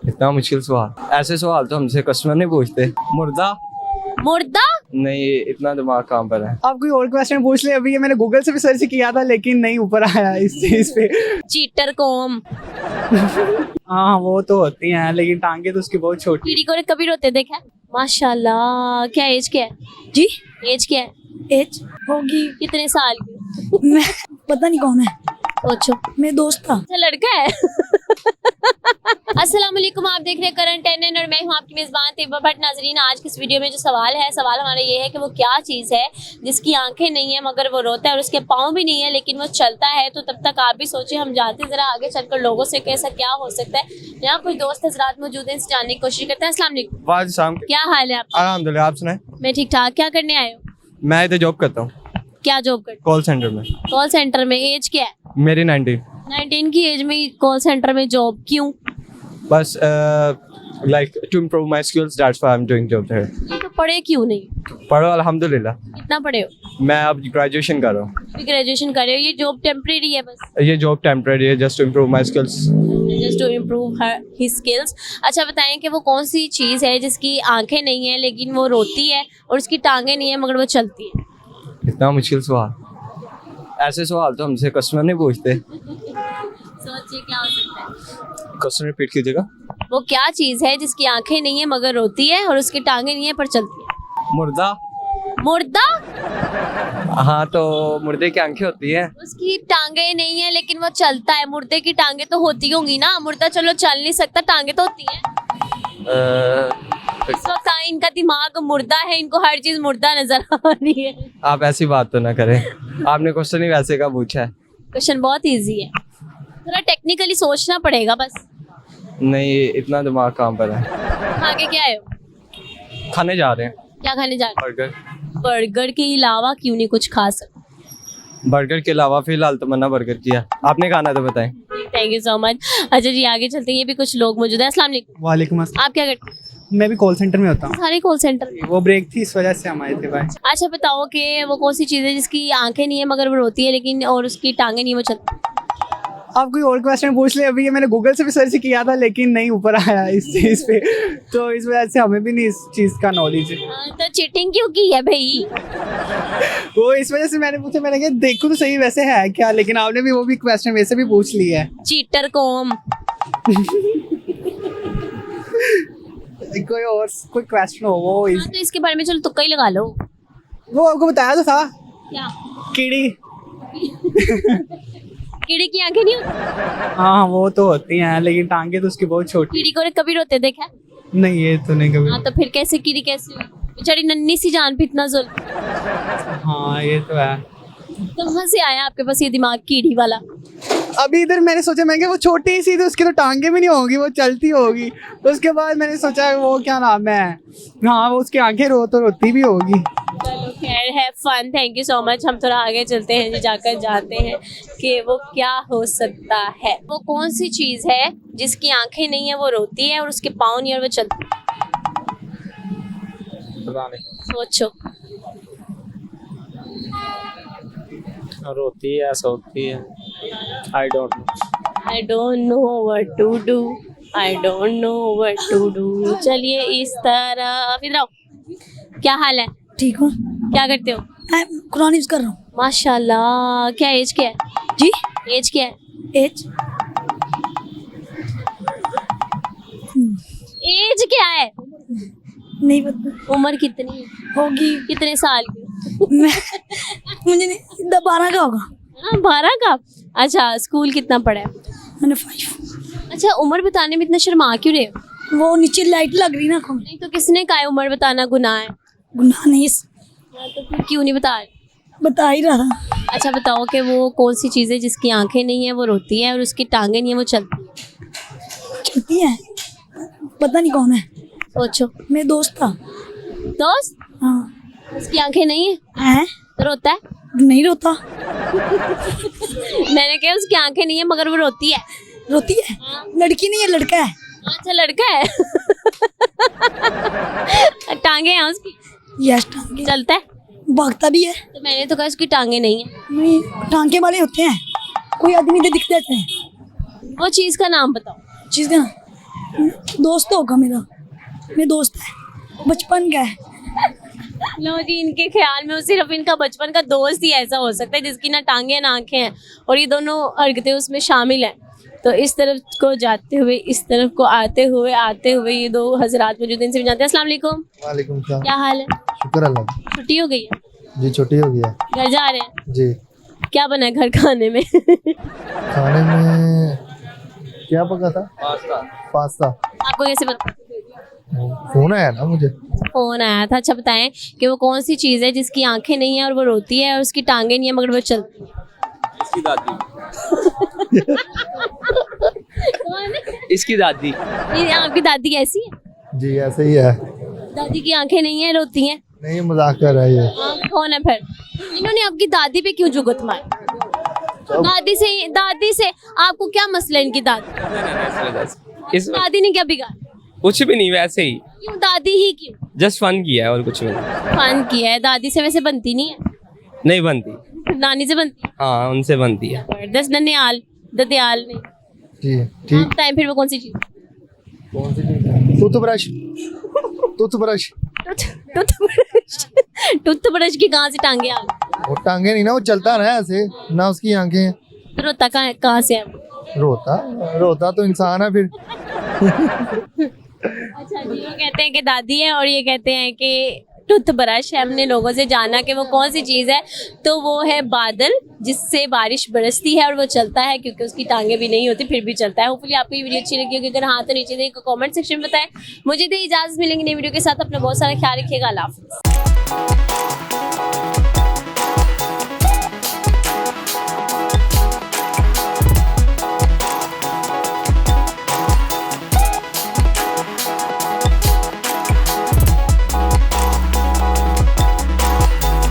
इतना मुश्किल सवाल, ऐसे सवाल तो हमसे कस्टमर नहीं पूछते। मुर्दा मुर्दा? नहीं, इतना दिमाग काम पर है। आप कोई और क्वेश्चन पूछ ले। अभी ये मैंने गूगल से भी सर्च किया था लेकिन नहीं ऊपर आया इस चीज पे। चीटर कौम। हाँ वो तो होती हैं लेकिन टांगे तो उसकी बहुत छोटी। कीड़ी को कभी रोते देखा है? माशाल्लाह। क्या एज क्या है जी? एज क्या है? एज होगी, कितने साल की? मैं पता नहीं कौन है, सोचो। मेरे दोस्त था। अच्छा लड़का है। अस्सलाम वालेकुम, आप देख रहे हैं करंट टेन और मैं हूं आपकी मेजबान तैयबा भट्ट। नाजरीन, आज की इस वीडियो में जो सवाल हमारा ये है कि वो क्या चीज़ है जिसकी आंखें नहीं है मगर वो रोता है और उसके पाँव भी नहीं है लेकिन वो चलता है। तो तब तक आप भी सोचिए, हम जानते जरा आगे चलकर लोगों से कैसा क्या हो सकता है। यहाँ कुछ दोस्त हजरात मौजूद हैं, इनसे जानने की कोशिश करते हैं। अस्सलाम वालेकुम। वालेकुम। क्या हाल है आपका? अल्हम्दुलिल्लाह, आप सुनाए? मैं ठीक ठाक। क्या करने आए हो? मैं इधर जॉब करता हूँ, क्या जॉब करते? कॉल सेंटर में। कॉल सेंटर में। एज क्या है? मेरी 19। 19 की एज में कॉल सेंटर में जॉब? क्यों? बस like to improve my skills, that's why I'm doing job there. तो पढ़े क्यों नहीं? पढ़ो अल्हम्दुलिल्लाह। कितना पढ़े हो? मैं अब ग्रेजुएशन कर रहा हूँ। अभी ग्रेजुएशन कर रहे हो। ये जॉब टेम्परेरी है बस? ये जॉब टेम्परेरी है, just to improve my skills. Just to improve his skills. अच्छा बताएं कि वो कौन सी चीज़ है जिसकी आंखें नहीं है लेकिन वो रोती है और उसकी टांगें नहीं है मगर वो चलती है? इतना मुश्किल सवाल, ऐसे सवाल तो हमसे कस्टमर नहीं पूछते। सोचिए क्या हो सकता है। क्वेश्चन रिपीट कीजिएगा। वो क्या चीज़ है जिसकी आंखें नहीं है मगर रोती है और उसकी टांगें नहीं है पर चलती है? मुर्दा। मुर्दा? हाँ, तो मुर्दे की आंखें होती हैं। उसकी टांगें नहीं है लेकिन वो चलता है। मुर्दे की टांगें तो होती होंगी ना। मुर्दा चलो चल नहीं सकता, टांगें तो होती हैं। इस वक्त इनका दिमाग मुर्दा है, इनको हर चीज मुर्दा नजर आ रही है। आप ऐसी बात तो ना करें, आपने क्वेश्चन ही वैसे का पूछा है। क्वेश्चन बहुत इजी है, थोड़ा टेक्निकली सोचना पड़ेगा बस। नहीं, इतना दिमाग काम पर है। आगे क्या है? खाने जा रहे हैं क्या खाने जा रहे बर्गर। हैं? बर्गर के अलावा क्यों नहीं कुछ खा सकते? बर्गर के अलावा फिलहाल तो मना बर्गर किया। आपने खाना तो बताएं। Thank you so much. अच्छा जी, आगे चलते हैं। ये भी कुछ लोग मौजूद हैं। अस्सलाम वालेकुम। वालेकुम अस्सलाम। आप क्या करते हैं? मैं भी कॉल सेंटर में होता हूँ। सारे कॉल सेंटर में। वो ब्रेक थी इस वजह से हम आए थे भाई। अच्छा बताओ कि वो कौन सी चीज़ है जिसकी आंखें नहीं है मगर वो रोती है लेकिन और उसकी टांगें नहीं, वो चलती? आप कोई और क्वेश्चन पूछ ले। अभी ये मैंने गूगल से भी सर्च किया था लेकिन नहीं ऊपर आया इस चीज पे। तो इस वजह से हमें भी नहीं इस चीज का नॉलेज है। हाँ, तो चीटिंग क्यों की है भाई? वो इस वजह से मैंने पूछा। मैंने कहा देखो तो सही वैसे है क्या, लेकिन आपने भी वो भी क्वेश्चन वैसे भी पूछ लिया है। चीटर कौम। कोई और कोई क्वेश्चन हो वो हाँ, तो इसके बारे में चलो तुक्का ही लगा लो। वो आपको बताया तो था। क्या? कीड़ी। कीड़ी की आंखें नहीं होती? हाँ वो तो होती हैं लेकिन टांगे तो उसकी बहुत छोटी। कीड़ी को कभी रोते देखा है? नहीं, ये तो नहीं कभी। हाँ, तो फिर कैसे कीड़ी कैसे हुई? बेचारी नन्ही सी जान पे इतना जुल्म। हाँ ये तो है। तो कहाँ से आया आपके पास ये दिमाग कीड़ी वाला? अभी इधर मैंने सोचा, मैं वो छोटी सी थी उसकी तो टांगे भी नहीं होगी, वो चलती होगी। उसके बाद मैंने सोचा वो क्या नाम है, हाँ वो उसकी आंखें रोती भी होगी। चलो खैर, है fun. Thank you so much. हम थोड़ा आगे चलते हैं जी, जाकर जानते हैं कि वो क्या हो सकता है। वो कौन सी चीज़ है जिसकी आंखें नहीं है वो रोती है और उसके पाँव नहीं और वो चलती है? सोचो। रोती है, सोती है। I don't know what to do. I don't know what to do. चलिए इस तरह। इधर आओ। क्या हाल है? ठीक हूँ। क्या करते हो? मैं कुरान यूज कर रहा हूँ। माशाल्लाह। क्या एज क्या है? जी? एज क्या है? एज एज क्या है? नहीं पता। उम्र कितनी है? होगी, कितने साल की? मैं मुझे नहीं 12 का होगा। हाँ, 12 का। अच्छा, स्कूल कितना पढ़ा है? मैंने 5। अच्छा, उम्र बताने में इतना शर्मा क्यों रहे हो? वो नीचे लाइट लग रही ना आँखों में। नहीं तो किसने कहा है उम्र बताना गुनाह है? गुनाह नहीं, हाँ, तो फिर क्यों नहीं बता रहे? बता ही रहा था। अच्छा बताओ कि वो कौन सी चीज़ है जिसकी आंखें नहीं है वो रोती है और उसकी टांगें नहीं है वो चलती है? चलती है, पता नहीं कौन है। सोचो। मेरे दोस्त था। दोस्त? हाँ। उसकी आंखें नहीं है है? तो रोता है? नहीं रोता। मैंने कहा उसकी आंखें नहीं है मगर वो रोती है। रोती है? लड़की नहीं है, लड़का है। अच्छा, लड़का है। टांगे हैं उसकी? यस, टांगे। चलता है? भागता भी है। तो मैंने तो कहा उसकी टांगे नहीं है। नहीं, टांगे वाले होते हैं, कोई आदमी तो दिख देते हैं। वो चीज़ का नाम बताओ। चीज का दोस्त होगा मेरा दोस्त है, बचपन का है। लो जी, इनके ख्याल में वो सिर्फ इनका बचपन का दोस्त ही ऐसा हो सकता है जिसकी ना टांगे ना आंखें हैं और ये दोनों हरकतें उसमें शामिल हैं। तो इस तरफ को जाते हुए, इस तरफ को आते हुए ये दो हजरात मौजूद हैं, इनसे भी जानते हैं। अस्सलाम वालेकुम। वालेकुम सलाम। क्या हाल है? शुक्र अल्लाह का। छुट्टी हो गई है? जी छुट्टी हो गया। घर जा रहे हैं? जी। क्या बना है घर खाने में? खाने में क्या पका था? पास्ता। आपको कैसे पता? फोन आया ना मुझे। फोन आया था। अच्छा बताएं कि वो कौन सी चीज़ है जिसकी आंखें नहीं है और वो रोती है और उसकी टांगे नहीं है मगर वो चलती है? इसकी दादी। इसकी दादी। ये आपकी दादी कैसी है? जी ऐसे ही है। दादी की आंखें नहीं है, रोती हैं? नहीं मजाक कर रहा है ये। कौन है फिर? इन्होंने आपकी दादी पे क्यों जुगत मारी? दादी से आपको क्या मसला है? इनकी दादी इस दादी ने क्या बिगाड़ा? कुछ भी नहीं, वैसे ही क्यों दादी ही क्यों? जस्ट फन किया है और कुछ भी नहीं। फन किया है। दादी से वैसे बनती नहीं है? नहीं बनती। नानी से बनती हाँ उनसे बनती है। है? ददयाल नहीं। जी आप ठीक। बताएं फिर वो कौन सी चीज? कौन सी चीज? टूथब्रश। टूथब्रश। टूथब्रश की कहाँ से टांगे आ गई? वो टांगे नहीं ना, वो चलता ना ऐसे ना, उसकी आंखें। तो रोता कहाँ से है? रोता तो इंसान है फिर। अच्छा जी, वो कहते हैं कि दादी है और ये कहते हैं कि टूथब्रश है। हमने लोगों से जाना कि वो कौन सी चीज़ है, तो वो है बादल, जिससे बारिश बरसती है और वो चलता है क्योंकि उसकी टांगे भी नहीं होती फिर भी चलता है। होपफुली आपको ये वीडियो अच्छी लगी होगी। अगर हाँ तो नीचे दे कमेंट सेक्शन में बताएं। मुझे दे इजाज़त, मिलेंगे नई वीडियो के साथ। अपना बहुत सारा ख्याल रखिएगा। अल्लाह हाफ़िज़।